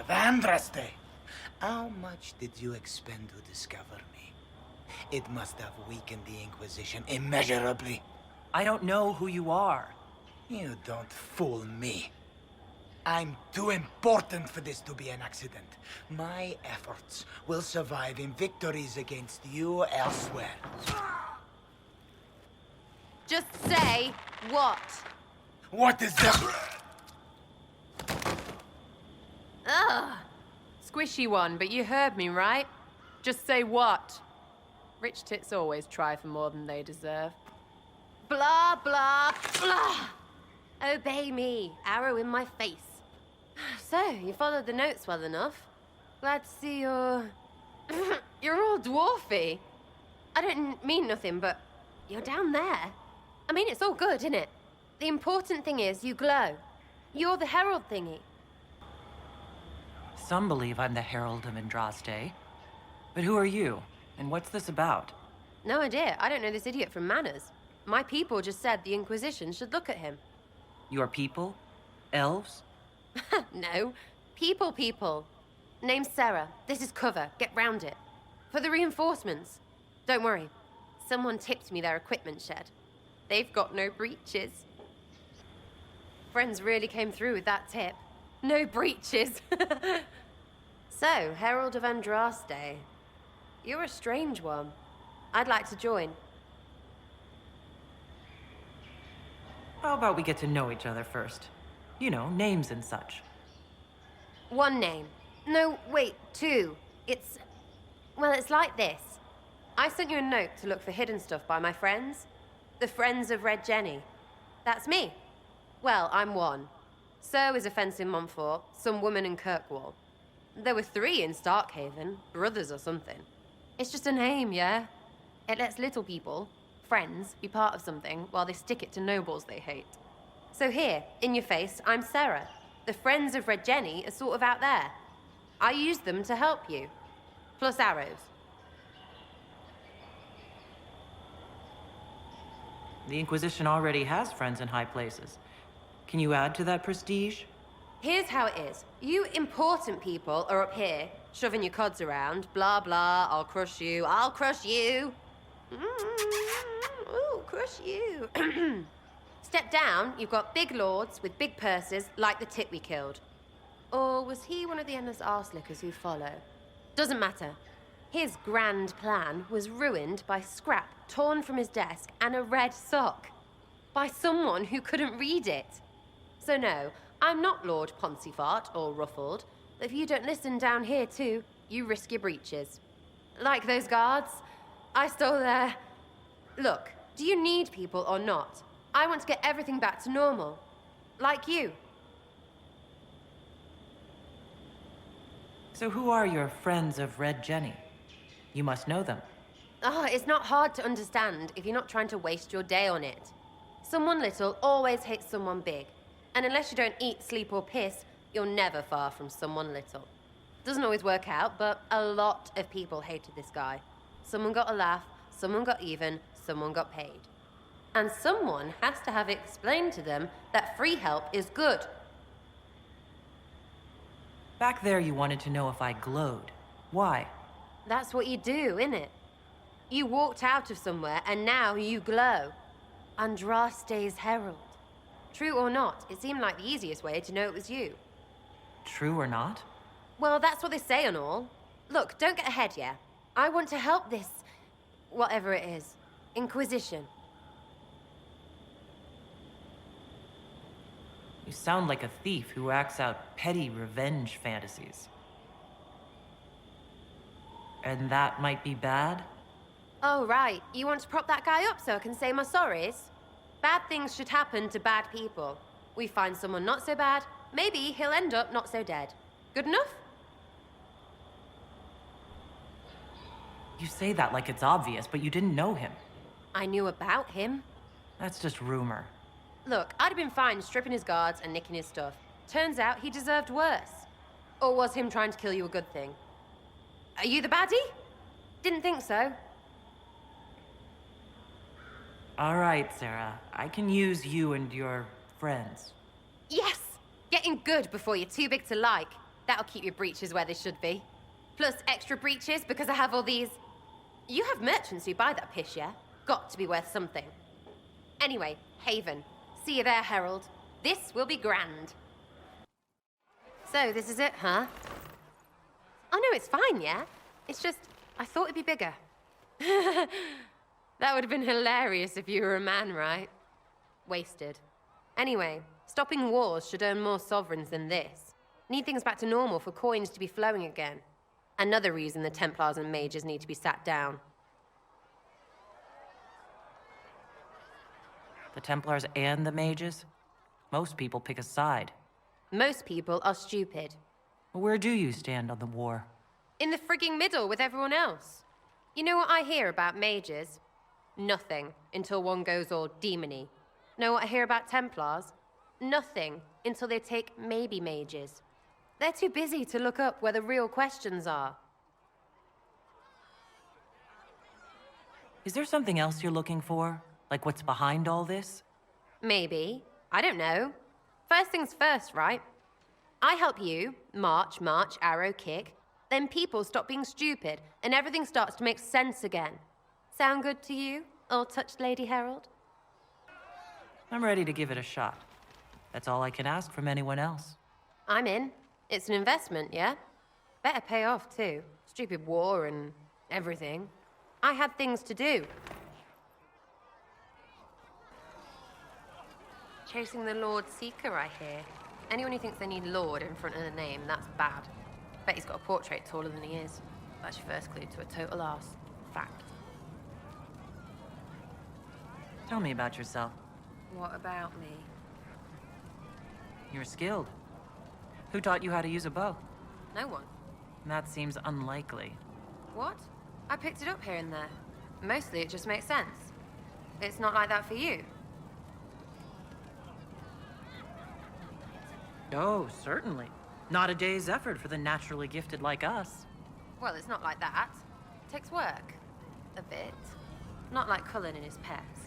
Vandraste! How much did you expend to discover me? It must have weakened the Inquisition immeasurably. I don't know who you are. You don't fool me. I'm too important for this to be an accident. My efforts will survive in victories against you elsewhere. Just say what? What is that? Ugh. Squishy one, but you heard me, right? Just say what? Rich tits always try for more than they deserve. Blah, blah, blah. Obey me. Arrow in my face. So, you followed the notes well enough. Glad to see you're... you're all dwarfy. I don't mean nothing, but you're down there. I mean, it's all good, isn't it? The important thing is you glow. You're the herald thingy. Some believe I'm the Herald of Andraste. But who are you? And what's this about? No idea. I don't know this idiot from Manners. My people just said the Inquisition should look at him. Your people? Elves? No. People. Name's Sera. This is cover. Get round it. For the reinforcements. Don't worry. Someone tipped me their equipment shed. They've got no breaches. Friends really came through with that tip. No breaches. So, Herald of Andraste. You're a strange one. I'd like to join. How about we get to know each other first? You know, names and such. One name. No, wait, two. Well, it's like this. I sent you a note to look for hidden stuff by my friends. The Friends of Red Jenny. That's me. Well, I'm one. So is a fence in Montfort, some woman in Kirkwall. There were 3 in Starkhaven, brothers or something. It's just a name, yeah? It lets little people, friends, be part of something while they stick it to nobles they hate. So here, in your face, I'm Sera. The Friends of Red Jenny are sort of out there. I use them to help you. Plus arrows. The Inquisition already has friends in high places. Can you add to that prestige? Here's how it is. You important people are up here, shoving your cods around. Blah, blah, I'll crush you. Ooh, crush you. Step down, you've got big lords with big purses like the tit we killed. Or was he one of the endless arse-lickers who follow? Doesn't matter. His grand plan was ruined by scrap torn from his desk and a red sock. By someone who couldn't read it. So no, I'm not Lord Poncyfart or Ruffled. If you don't listen down here too, you risk your breeches. Like those guards, I stole their... Look, do you need people or not? I want to get everything back to normal. Like you. So who are your Friends of Red Jenny? You must know them. It's not hard to understand if you're not trying to waste your day on it. Someone little always hates someone big. And unless you don't eat, sleep, or piss, you're never far from someone little. Doesn't always work out, but a lot of people hated this guy. Someone got a laugh, someone got even, someone got paid. And someone has to have explained to them that free help is good. Back there you wanted to know if I glowed. Why? That's what you do, innit? You walked out of somewhere and now you glow. Andraste's herald. True or not, it seemed like the easiest way to know it was you. True or not? Well, that's what they say and all. Look, don't get ahead, yeah? I want to help this... whatever it is. Inquisition. You sound like a thief who acts out petty revenge fantasies. And that might be bad? Oh, right. You want to prop that guy up so I can say my sorries? Bad things should happen to bad people. We find someone not so bad, maybe he'll end up not so dead. Good enough? You say that like it's obvious, but you didn't know him. I knew about him. That's just rumor. Look, I'd have been fine stripping his guards and nicking his stuff. Turns out he deserved worse. Or was him trying to kill you a good thing? Are you the baddie? Didn't think so. All right, Sera. I can use you and your friends. Yes! Getting good before you're too big to like. That'll keep your breeches where they should be. Plus extra breeches because I have all these... You have merchants who buy that piss, yeah? Got to be worth something. Anyway, Haven. See you there, Herald. This will be grand. So, this is it, huh? Oh no, it's fine, yeah? It's just, I thought it'd be bigger. That would have been hilarious if you were a man, right? Wasted. Anyway, stopping wars should earn more sovereigns than this. Need things back to normal for coins to be flowing again. Another reason the Templars and mages need to be sat down. The Templars and the mages? Most people pick a side. Most people are stupid. Where do you stand on the war? In the frigging middle with everyone else. You know what I hear about mages? Nothing, until one goes all demony. Know what I hear about Templars? Nothing, until they take maybe mages. They're too busy to look up where the real questions are. Is there something else you're looking for? Like what's behind all this? Maybe. I don't know. First things first, right? I help you, march, arrow, kick. Then people stop being stupid, and everything starts to make sense again. Sound good to you, all-touched Lady Herald? I'm ready to give it a shot. That's all I can ask from anyone else. I'm in. It's an investment, yeah? Better pay off, too. Stupid war and everything. I had things to do. Chasing the Lord Seeker, I hear. Anyone who thinks they need Lord in front of the name, that's bad. Bet he's got a portrait taller than he is. That's your first clue to a total arse. Fact. Tell me about yourself. What about me? You're skilled. Who taught you how to use a bow? No one. That seems unlikely. What? I picked it up here and there. Mostly it just makes sense. It's not like that for you. Oh, certainly. Not a day's effort for the naturally gifted like us. Well, it's not like that. It takes work. A bit. Not like Cullen and his pets.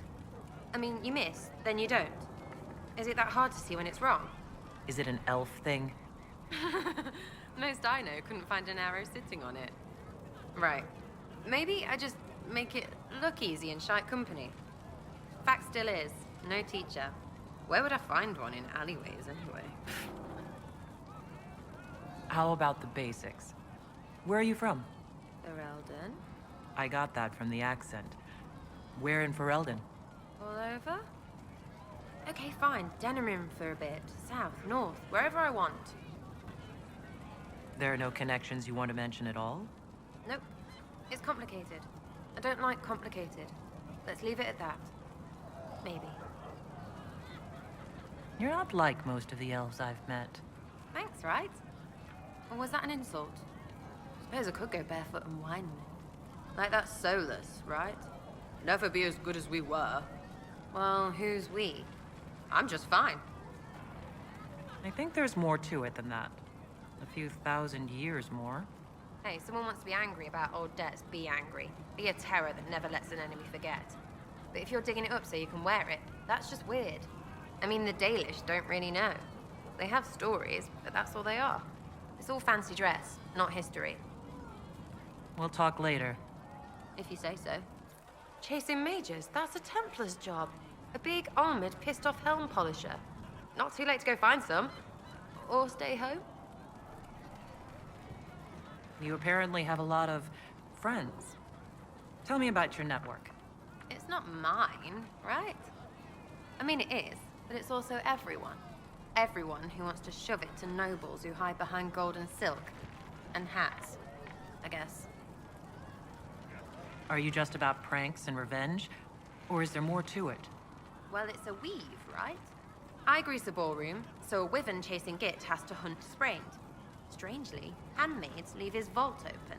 I mean, you miss, then you don't. Is it that hard to see when it's wrong? Is it an elf thing? Most I know couldn't find an arrow sitting on it. Right. Maybe I just make it look easy in shite company. Fact still is, no teacher. Where would I find one in alleyways anyway? How about the basics? Where are you from? Ferelden? I got that from the accent. Where in Ferelden? All over? Okay, fine. Denerim for a bit. South, north, wherever I want. There are no connections you want to mention at all? Nope. It's complicated. I don't like complicated. Let's leave it at that. Maybe. You're not like most of the elves I've met. Thanks, right? Or was that an insult? Suppose I could go barefoot and whine me. Like that Solus, right? Never be as good as we were. Well, who's we? I'm just fine. I think there's more to it than that. A few thousand years more. Hey, someone wants to be angry about old debts, be angry. Be a terror that never lets an enemy forget. But if you're digging it up so you can wear it, that's just weird. I mean, the Dalish don't really know. They have stories, but that's all they are. It's all fancy dress, not history. We'll talk later. If you say so. Chasing mages, that's a Templar's job. A big, armored, pissed-off helm polisher. Not too late to go find some. Or stay home. You apparently have a lot of friends. Tell me about your network. It's not mine, right? I mean, it is, but it's also everyone. Everyone who wants to shove it to nobles who hide behind gold and silk. And hats, I guess. Are you just about pranks and revenge? Or is there more to it? Well, it's a weave, right? I grease a ballroom, so a wyvern chasing Git has to hunt sprained. Strangely, handmaids leave his vault open.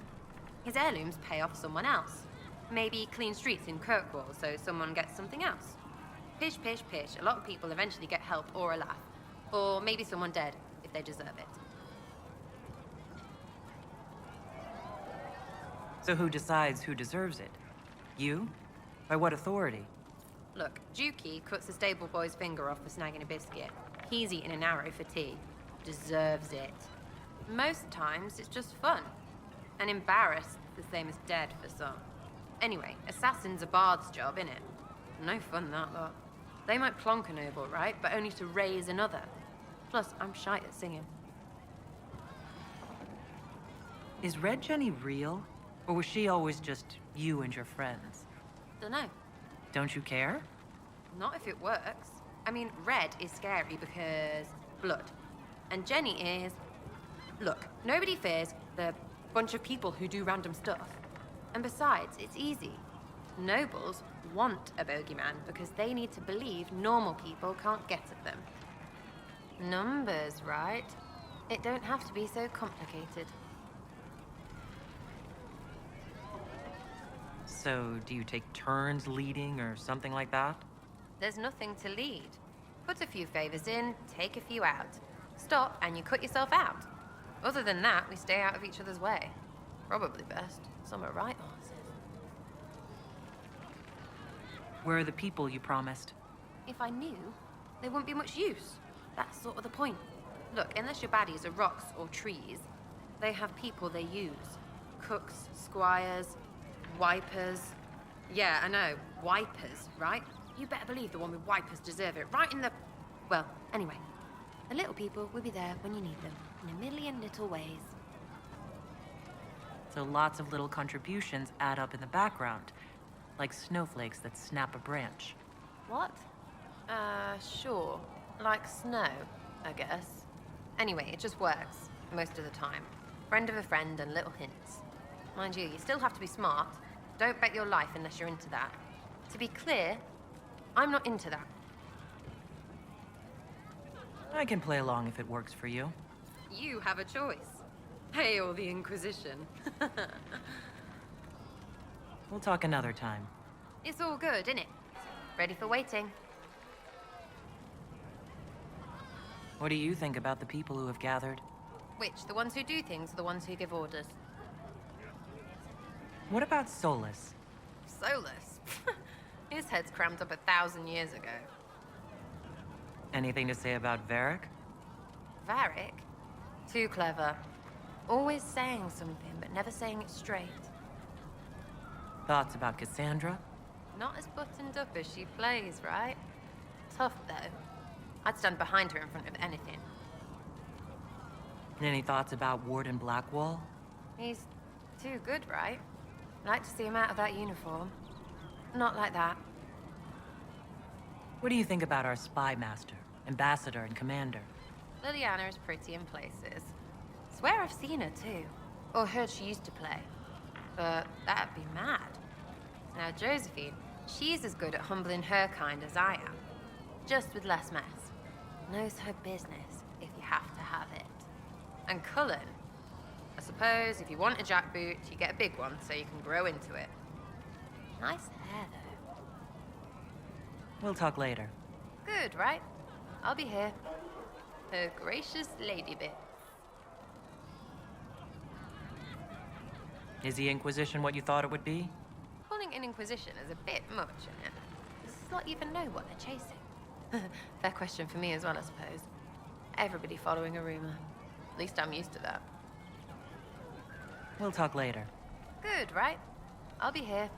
His heirlooms pay off someone else. Maybe clean streets in Kirkwall so someone gets something else. Pish, pish, pish. A lot of people eventually get help or a laugh. Or maybe someone dead, if they deserve it. So who decides who deserves it? You? By what authority? Look, Dukey cuts a stable boy's finger off for snagging a biscuit. He's eating an arrow for tea. Deserves it. Most times, it's just fun. And embarrassed, the same as dead for some. Anyway, assassin's a bard's job, innit? No fun, that lot. They might plonk a noble, right? But only to raise another. Plus, I'm shite at singing. Is Red Jenny real? Or was she always just you and your friends? Dunno. Don't you care? Not if it works. I mean, Red is scary because blood. And Jenny is... Look, nobody fears the bunch of people who do random stuff. And besides, it's easy. Nobles want a bogeyman because they need to believe normal people can't get at them. Numbers, right? It don't have to be so complicated. So, do you take turns leading or something like that? There's nothing to lead. Put a few favors in, take a few out. Stop and you cut yourself out. Other than that, we stay out of each other's way. Probably best. Some are right horses. Where are the people you promised? If I knew, they wouldn't be much use. That's sort of the point. Look, unless your baddies are rocks or trees, they have people they use. Cooks, squires, wipers. Yeah, I know, wipers, right? You better believe the one with wipers deserve it, right in the... Well, anyway. The little people will be there when you need them, in a million little ways. So lots of little contributions add up in the background, like snowflakes that snap a branch. What? Sure. Like snow, I guess. Anyway, it just works, most of the time. Friend of a friend and little hints. Mind you, you still have to be smart. Don't bet your life unless you're into that. To be clear, I'm not into that. I can play along if it works for you. You have a choice. Hail the Inquisition. We'll talk another time. It's all good, innit? Ready for waiting. What do you think about the people who have gathered? Which, the ones who do things or the ones who give orders? What about Solus? Solus? His head's crammed up 1,000 years ago. Anything to say about Varric? Varric? Too clever. Always saying something, but never saying it straight. Thoughts about Cassandra? Not as buttoned up as she plays, right? Tough, though. I'd stand behind her in front of anything. And any thoughts about Warden Blackwall? He's too good, right? I'd like to see him out of that uniform. Not like that. What do you think about our spy master, ambassador, and commander? Liliana is pretty in places. Swear I've seen her, too. Or heard she used to play. But that'd be mad. Now, Josephine, she's as good at humbling her kind as I am. Just with less mess. Knows her business, if you have to have it. And Cullen, I suppose if you want a jackboot, you get a big one so you can grow into it. Nice hair, though. We'll talk later. Good, right? I'll be here. Her gracious lady bit. Is the Inquisition what you thought it would be? Calling an Inquisition is a bit much, isn't it? Does this lot even know what they're chasing? Fair question for me as well, I suppose. Everybody following a rumor. At least I'm used to that. We'll talk later. Good, right? I'll be here.